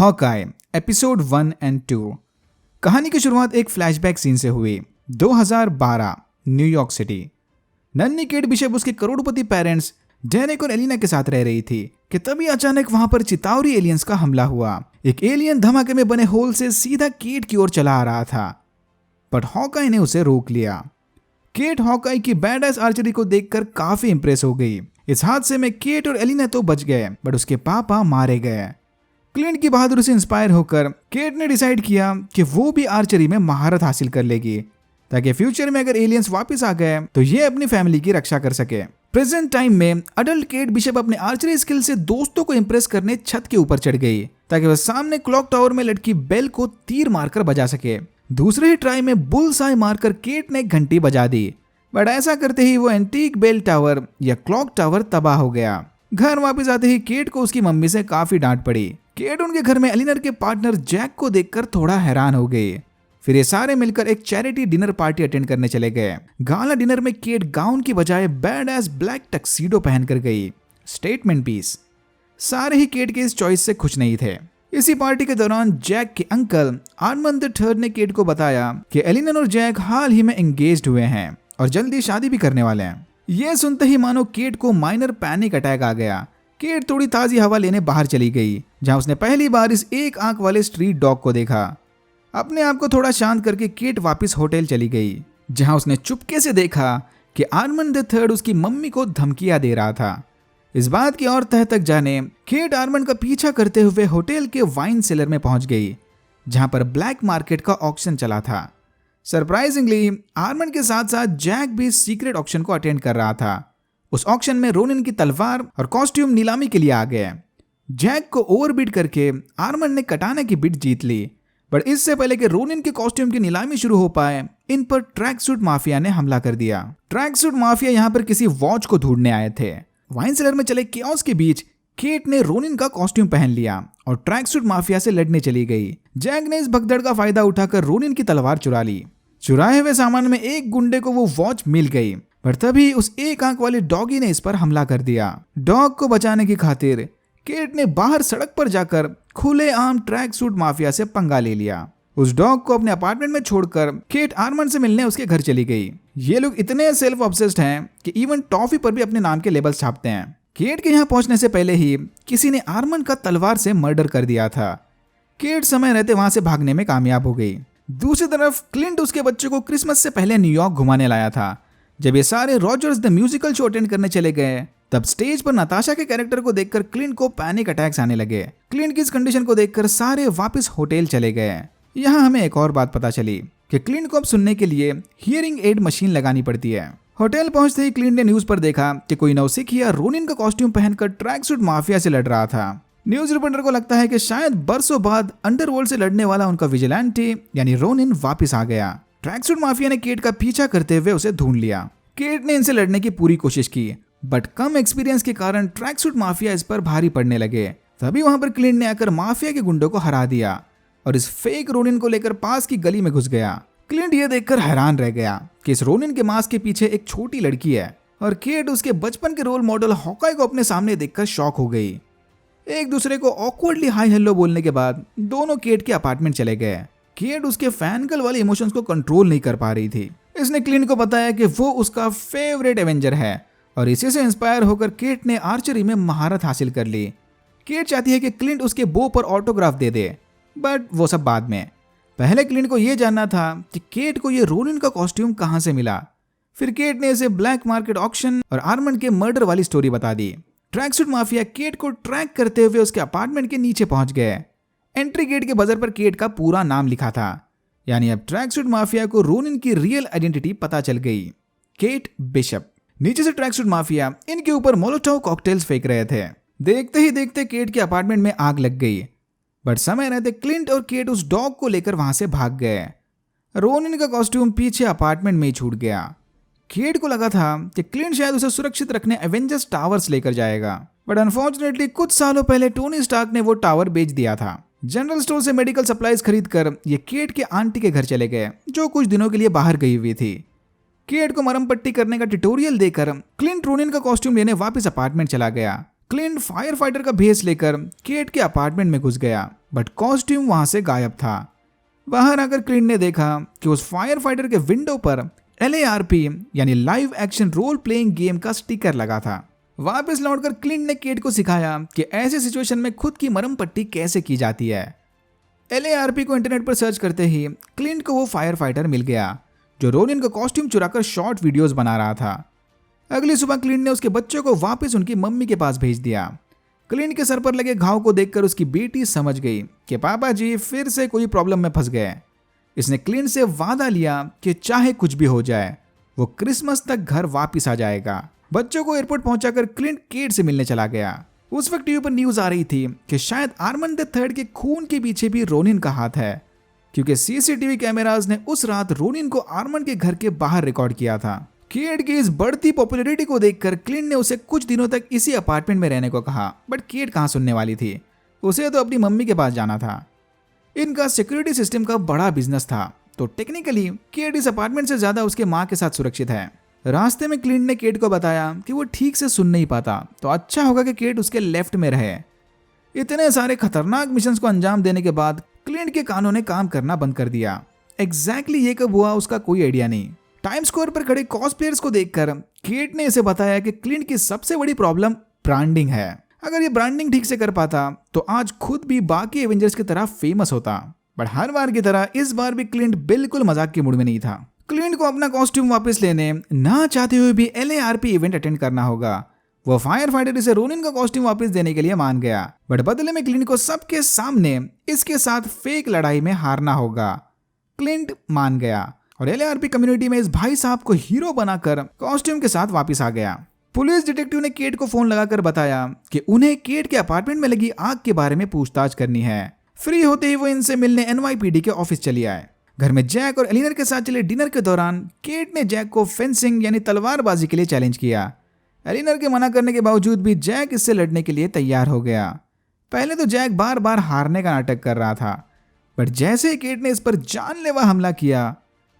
Hawkeye episode 1 and 2। कहानी की शुरुआत एक फ्लैशबैक सीन से हुई। 2012 न्यूयॉर्क सिटी। नन्ही केट बिशप उसके करोड़पति पेरेंट्स डेरेक और एलिना के साथ रह रही थी कि तभी अचानक वहां पर चितावरी एलियंस का हमला हुआ। एक एलियन धमाके में बने होल से सीधा केट की ओर चला आ रहा था, बट हॉकाई ने उसे रोक लिया। केट हॉकाई की बैडएस आर्चरी को देखकर काफी इंप्रेस हो गई। इस हादसे में केट और एलिना तो बच गए, बट उसके पापा मारे गए। क्लिंट की बहादुरी से इंस्पायर होकर केट ने डिसाइड किया कि वो भी आर्चरी में महारत हासिल कर लेगी, ताकि फ्यूचर में अगर एलियंस वापस आ गए तो ये अपनी फैमिली की रक्षा कर सके। प्रेजेंट टाइम में अडल्ट केट बिशप अपने आर्चरी स्किल से दोस्तों को इंप्रेस करने छत के ऊपर चढ़ गई, ताकि वह सामने क्लॉक टावर में लटकी बेल को तीर मारकर बजा सके। दूसरे ही ट्राई में बुल्स आई मारकर केट ने घंटी बजा दी, बट ऐसा करते ही वो एंटीक बेल टावर या क्लॉक टावर तबाह हो गया। घर वापस आते ही केट को उसकी मम्मी से काफी डांट पड़ी। केट उनके घर में एलिनर के पार्टनर जैक को देखकर थोड़ा हैरान हो गई। फिर ये सारे मिलकर एक चैरिटी डिनर पार्टी अटेंड करने चले गए। गाला डिनर में केट गाउन की बजाय बैड एस ब्लैक टक्सीडो पहनकर गई। Statement piece. सारे ही केट के इस चॉइस से खुश नहीं थे। इसी पार्टी के दौरान जैक के अंकल आर्मंड III ने केट को बताया कि एलिनर और जैक हाल ही में एंगेज्ड हुए हैं और जल्दी शादी भी करने वाले हैं। यह सुनते ही मानो केट को माइनर पैनिक अटैक आ गया। केट थोड़ी ताजी हवा लेने बाहर चली गई, जहां उसने पहली बार इस एक आंख वाले स्ट्रीट डॉग को देखा। अपने आप को थोड़ा शांत करके केट वापस होटल चली गई, जहां उसने चुपके से देखा कि आर्मंड III उसकी मम्मी को धमकियां दे रहा था। इस बात की और तह तक जाने केट आर्मंड का पीछा करते हुए होटल के वाइन सेलर में पहुंच गई, जहां पर ब्लैक मार्केट का ऑक्शन चला था। सरप्राइजिंगली आर्मंड के साथ साथ जैक भी सीक्रेट ऑक्शन को अटेंड कर रहा था। उस ऑक्शन में रोनिन की तलवार और कॉस्ट्यूम नीलामी के लिए आ गए। जैक को ओवरबिड करके आर्मंड ने कटाना की बिड जीत ली, बट इससे पहले कि रोनिन के कॉस्ट्यूम की नीलामी शुरू हो पाए, इन पर ट्रैक सूट माफिया ने हमला कर दिया। ट्रैक सूट माफिया यहाँ पर किसी वॉच को ढूंढने आए थे। वाइन सेलर में चले केओस के बीच केट ने रोनिन का कॉस्ट्यूम पहन लिया और ट्रैक सूट माफिया से लड़ने चली गई। जैक ने इस भगदड़ का फायदा उठाकर रोनिन की तलवार चुरा ली। चुराए हुए सामान में एक गुंडे को वो वॉच मिल गई, पर तभी उस एक आंख वाले डॉगी ने इस पर हमला कर दिया। डॉग को बचाने की खातिर केट ने बाहर सड़क पर जाकर खुलेआम ट्रैक सूट माफिया से पंगा ले लिया। उस डॉग को अपने अपार्टमेंट में छोड़कर केट आर्मंड से मिलने उसके घर चली गई। ये लोग इतने सेल्फ ऑब्सेस्ड हैं कि इवन टॉफी पर भी अपने नाम के लेबल्स छापते हैं। केट के यहाँ पहुंचने से पहले ही किसी ने आर्मंड का तलवार से मर्डर कर दिया था। केट समय रहते वहां से भागने में कामयाब हो गई। दूसरी तरफ क्लिंट उसके बच्चे को क्रिसमस से पहले न्यूयॉर्क घुमाने लाया था। जब ये सारे Rogers the musical show attend करने चले गए, तब स्टेज पर नताशा के कैरेक्टर को देखकर क्लिंट को पैनिक अटैक्स आने लगे। क्लिंट की इस कंडीशन को देखकर सारे वापस होटल चले गए। यहाँ हमें एक और बात पता चली कि क्लिंट को अब सुनने के लिए हियरिंग एड मशीन लगानी पड़ती है। होटल पहुंचते ही क्लिंट ने न्यूज पर देखा कि कोई नौसिखिया रोनिन का कॉस्ट्यूम पहनकर ट्रैक सूट माफिया से लड़ रहा था। न्यूज रिपोर्टर को लगता है कि शायद बरसों बाद अंडरवर्ल्ड से लड़ने वाला उनका विजिलेंटी यानी रोनिन वापस आ गया। ट्रैक सूट माफिया ने केट का पीछा करते हुए उसे ढूंढ लिया। केट ने इनसे लड़ने की पूरी कोशिश की, बट कम एक्सपीरियंस के कारण ट्रैक सूट माफिया इस पर भारी पड़ने लगे। तभी वहां पर क्लिंट ने आकर माफिया के गुंडों को हरा दिया और इस फेक रोनिन को लेकर पास की गली में घुस गया। क्लिंट ये देखकर हैरान रह गया कि इस रोनिन के मास्क के पीछे एक छोटी लड़की है, और केट उसके बचपन के रोल मॉडल हॉकाई को अपने सामने देखकर शॉक हो गई। एक दूसरे को ऑकवर्डली हाई हेलो बोलने के बाद दोनों केट के अपार्टमेंट चले गए। केट उसके फैन गर्ल वाले इमोशंस को कंट्रोल नहीं कर पा रही थी। इसने क्लिंट को बताया कि वो उसका फेवरेट एवेंजर है, और इसी से इंस्पायर होकर केट ने आर्चरी में महारत हासिल कर ली। केट चाहती है कि क्लिंट उसके बो पर ऑटोग्राफ दे दे, बट वो सब बाद में। पहले क्लिंट को यह जानना था कि केट को ये रोनिन का कॉस्ट्यूम कहां से मिला। फिर केट ने इसे ब्लैक मार्केट ऑक्शन और आर्मंड के मर्डर वाली स्टोरी बता दी। ट्रैक सूट माफिया केट को ट्रैक करते हुए उसके अपार्टमेंट के नीचे पहुंच गए। एंट्री गेट के बजर पर केट का पूरा नाम लिखा था, यानी अब ट्रैक सूट माफिया को रोनिन की रियल आइडेंटिटी पता चल गई, केट बिशप। नीचे से ट्रैक सूट माफिया इनके ऊपर मोलोटोव कॉकटेल्स फेंक रहे थे। देखते ही देखते केट के अपार्टमेंट में आग लग गई, बट समय रहते क्लिंट और केट उस डॉग को लेकर वहां से भाग गए। रोनिन का कॉस्ट्यूम पीछे अपार्टमेंट में ही छूट गया। केट को लगा था कि क्लिंट शायद उसे सुरक्षित रखने एवेंजर्स टावर्स लेकर जाएगा, बट अनफॉर्चुनेटली कुछ सालों पहले टोनी स्टार्क ने वो टावर बेच दिया था। जनरल स्टोर से मेडिकल सप्लाईज खरीदकर ये केट के आंटी के घर चले गए, जो कुछ दिनों के लिए बाहर गई हुई थी। केट को मरम पट्टी करने का ट्यूटोरियल देकर क्लिंट रोनिन का कॉस्ट्यूम लेने वापस अपार्टमेंट चला गया। क्लिंट फायर फाइटर का भेस लेकर केट के अपार्टमेंट में घुस गया, बट कॉस्ट्यूम वहां से गायब था। बाहर आकर क्लिंट ने देखा कि उस फायर फाइटर के विंडो पर LARP यानी live action role playing game का स्टिकर लगा था। वापस लौटकर क्लिंट ने केट को सिखाया कि ऐसे सिचुएशन में खुद की मरहम पट्टी कैसे की जाती है। LARP को इंटरनेट पर सर्च करते ही क्लिंट को वो फायर फाइटर मिल गया जो रोनिन का कॉस्ट्यूम चुराकर शॉर्ट वीडियोस बना रहा था। अगली सुबह क्लिंट ने उसके बच्चों को वापस उनकी मम्मी के पास भेज दिया। क्लिंट के सर पर लगे घाव को देखकर उसकी बेटी समझ गई कि पापा जी फिर से कोई प्रॉब्लम में फंस गए। इसने क्लिंट से वादा लिया कि चाहे कुछ भी हो जाए वो क्रिसमस तक घर वापस आ जाएगा। बच्चों को एयरपोर्ट पहुंचाकर क्लिंट केट से मिलने चला गया। उस वक्त टीवी पर न्यूज आ रही थी कि शायद आर्मंड III के खून के पीछे भी रोनिन का हाथ है, क्योंकि CCTV कैमरास ने उस रात रोनिन को आर्मंड के घर के बाहर रिकॉर्ड किया था। केट की इस बढ़ती पॉपुलैरिटी को देखकर क्लिंट ने उसे कुछ दिनों तक इसी अपार्टमेंट में रहने को कहा, बट केट कहां सुनने वाली थी। उसे तो अपनी मम्मी के पास जाना था। इनका सिक्योरिटी सिस्टम का बड़ा बिजनेस था, तो टेक्निकली केट इस अपार्टमेंट से ज्यादा उसके माँ के साथ सुरक्षित है। रास्ते में क्लिंट ने केट को बताया कि वो ठीक से सुन नहीं पाता, तो अच्छा होगा कि केट उसके लेफ्ट में रहे। इतने सारे खतरनाक मिशंस को अंजाम देने के बाद क्लिंट के कानों ने काम करना बंद कर दिया। एग्जैक्टली ये कब हुआ उसका कोई आइडिया नहीं। टाइम स्क्वायर पर खड़े कॉस्प्लेयर्स को देखकर केट ने इसे बताया कि क्लिंट की सबसे बड़ी प्रॉब्लम ब्रांडिंग है। अगर ये ब्रांडिंग ठीक से कर पाता तो आज खुद भी बाकी एवेंजर्स की तरह फेमस होता। बट हर बार की तरह इस बार भी क्लिंट बिल्कुल मजाक के मूड में नहीं था। क्लिंट को अपना कॉस्ट्यूम वापस लेने ना चाहते हुए भी LARP इवेंट अटेंड करना होगा। वो फायर फाइटर इसे रोनिन का कॉस्ट्यूम वापस देने के लिए मान गया, बट बदले में क्लिंट को सबके सामने इसके साथ फेक लड़ाई में हारना होगा। क्लिंट मान गया और LARP कम्युनिटी में इस भाई साहब को हीरो बनाकर कॉस्ट्यूम के साथ वापस आ गया। पुलिस डिटेक्टिव ने केट को फोन लगाकर बताया कि उन्हें केट के अपार्टमेंट में लगी आग के बारे में पूछताछ करनी है। फ्री होते ही वो इनसे मिलने NYPD के ऑफिस चली आए। घर में जैक और एलिनर के साथ चले डिनर के दौरान केट ने जैक को फेंसिंग यानी तलवारबाजी के लिए चैलेंज किया। एलिनर के मना करने के बावजूद भी जैक इससे लड़ने के लिए तैयार हो गया। पहले तो जैक बार बार हारने का नाटक कर रहा था, बट जैसे ही केट ने इस पर जानलेवा हमला किया,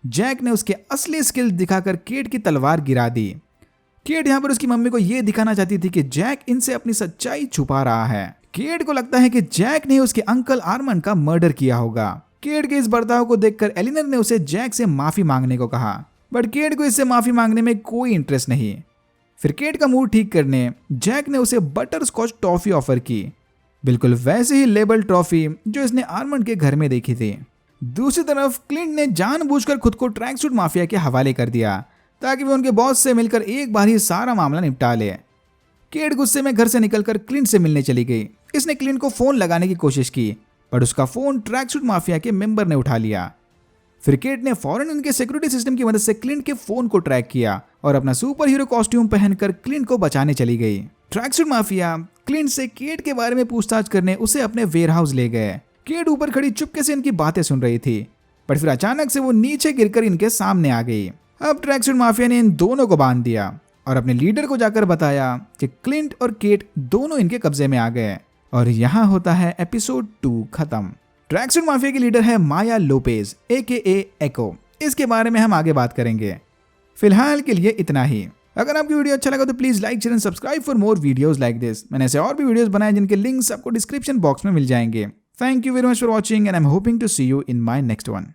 जैक ने उसके असली स्किल दिखाकर केट की तलवार गिरा दी। केट यहाँ पर उसकी मम्मी को यह दिखाना चाहती थी कि जैक इनसे अपनी सच्चाई छुपा रहा है। केट को लगता है कि जैक ने उसके अंकल आर्मंड का मर्डर किया होगा। केट के इस बर्ताव को देखकर एलिनर ने उसे जैक से माफी मांगने को कहा, बट केट को इससे माफी मांगने में कोई इंटरेस्ट नहीं। फिर केट का मूड ठीक करने जैक ने उसे बटर स्कॉच टॉफी ऑफर की, बिल्कुल वैसे ही लेबल टॉफी जो इसने आर्मंड के घर में देखी थी। दूसरी तरफ क्लिंट ने जानबूझकर खुद को ट्रैक सूट माफिया के हवाले कर दिया ताकि वे उनके बॉस से मिलकर एक बार ही सारा मामला निपटा ले। केट गुस्से में घर से निकलकर क्लिंट से मिलने चली गई। इसने क्लिंट को फोन लगाने की कोशिश की, पर उसका फोन ट्रैक सूट माफिया के मेंबर ने उठा लिया। फिर केट ने फौरन उनके सिक्योरिटी सिस्टम की मदद से क्लिंट के फोन को ट्रैक किया और अपना सुपर हीरो कॉस्ट्यूम पहनकर क्लिंट को बचाने चली गई। ट्रैक सूट माफिया क्लिंट से केट के बारे में पूछताछ करने उसे अपने वेयरहाउस ले गए। केट ऊपर खड़ी चुपके से इनकी बातें सुन रही थी, पर फिर अचानक से वो नीचे गिरकर इनके सामने आ गई। अब ट्रैक सूट माफिया ने इन दोनों को बांध दिया और अपने लीडर को जाकर बताया कि क्लिंट और केट दोनों इनके कब्जे में आ गए। और यहाँ होता है एपिसोड 2 खत्म। ट्रैक सूट माफिया की लीडर है माया लोपेज AKA एको। इसके बारे में हम आगे बात करेंगे। फिलहाल के लिए इतना ही। अगर आपकी वीडियो अच्छा लगा तो please like share and subscribe for more videos like this. मैंने ऐसे और भी वीडियोस बनाए जिनके लिंक्स आपको डिस्क्रिप्शन बॉक्स में मिल जाएंगे। Thank you very much for watching and I am hoping to see you in my next one.